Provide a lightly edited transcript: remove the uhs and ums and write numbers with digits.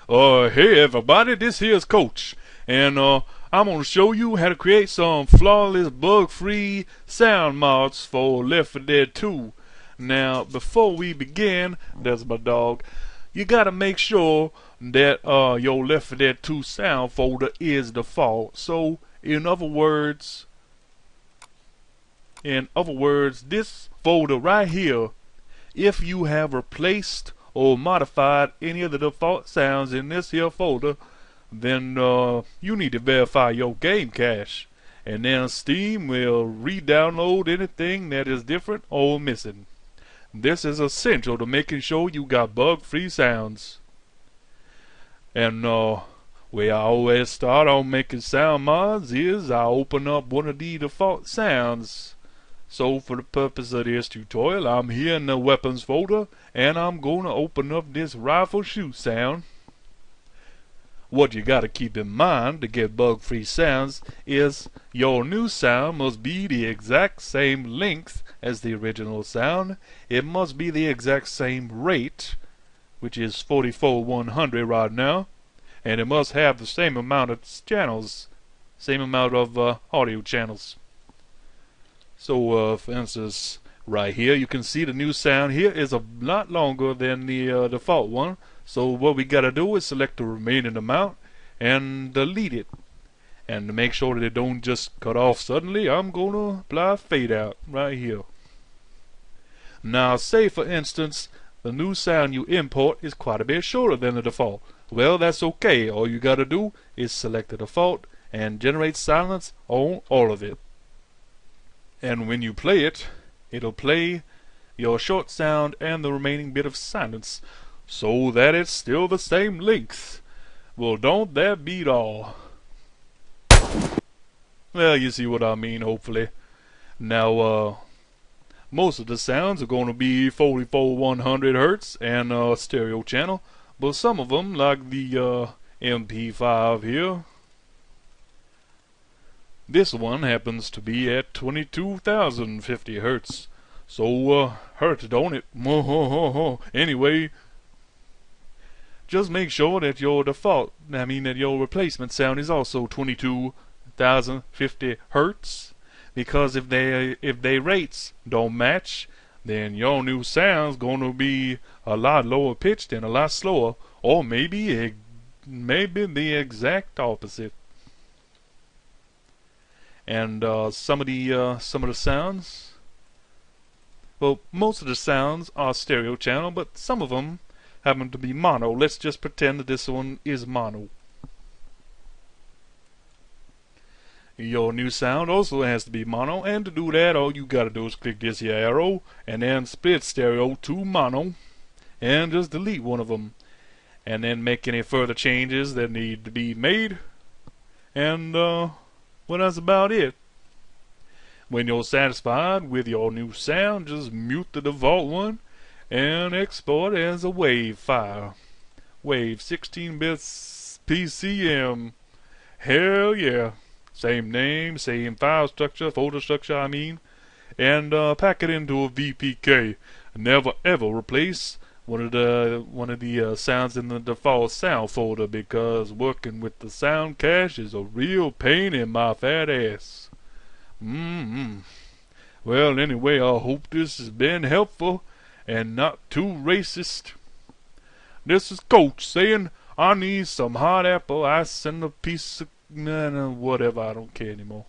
Hey everybody, this here's Coach, and I'm gonna show you how to create some flawless, bug-free sound mods for Left 4 Dead 2. Now, before we begin, there's my dog. You gotta make sure that your Left 4 Dead 2 sound folder is default. So, in other words, this folder right here, if you have replaced or modified any of the default sounds in this here folder, then you need to verify your game cache, and then Steam will re-download anything that is different or missing. This is essential to making sure you got bug-free sounds. And where I always start on making sound mods is I open up one of the default sounds. So for the purpose of this tutorial, I'm here in the weapons folder, and I'm going to open up this rifle shoot sound. What you got to keep in mind to get bug-free sounds is your new sound must be the exact same length as the original sound. It must be the exact same rate, which is 44,100 right now, and it must have the same amount of channels, same amount of audio channels. So, for instance, right here, you can see the new sound here is a lot longer than the default one. So what we gotta do is select the remaining amount and delete it. And to make sure that it don't just cut off suddenly, I'm gonna apply fade out right here. Now, say for instance, the new sound you import is quite a bit shorter than the default. Well, that's okay. All you gotta do is select the default and generate silence on all of it. And when you play it, it'll play your short sound and the remaining bit of silence, so that it's still the same length. Well, don't that beat all? Well, you see what I mean, hopefully. Now, most of the sounds are going to be 44,100 Hertz and stereo channel, but some of them, like the MP5 here, this one happens to be at 22,050 Hertz. So, hurts, don't it? Anyway, just make sure that your that your replacement sound is also 22,050 Hertz, because if they rates don't match, then your new sound's gonna be a lot lower pitched and a lot slower, or maybe the exact opposite. And some of the sounds, well, most of the sounds are stereo channel, but some of them happen to be mono. Let's just pretend that this one is mono. Your new sound also has to be mono, and to do that, all you gotta do is click this here arrow and then split stereo to mono and just delete one of them, and then make any further changes that need to be made. And well, that's about it. When you're satisfied with your new sound, just mute the default one and export as a WAV file. WAV 16 bits PCM. Hell yeah. Same name, same file structure, folder structure I mean. And pack it into a VPK. Never ever replace one of the sounds in the default sound folder, because working with the sound cache is a real pain in my fat ass. Well, anyway, I hope this has been helpful and not too racist. This is Coach saying I need some hot apple ice and a piece of whatever. I don't care anymore.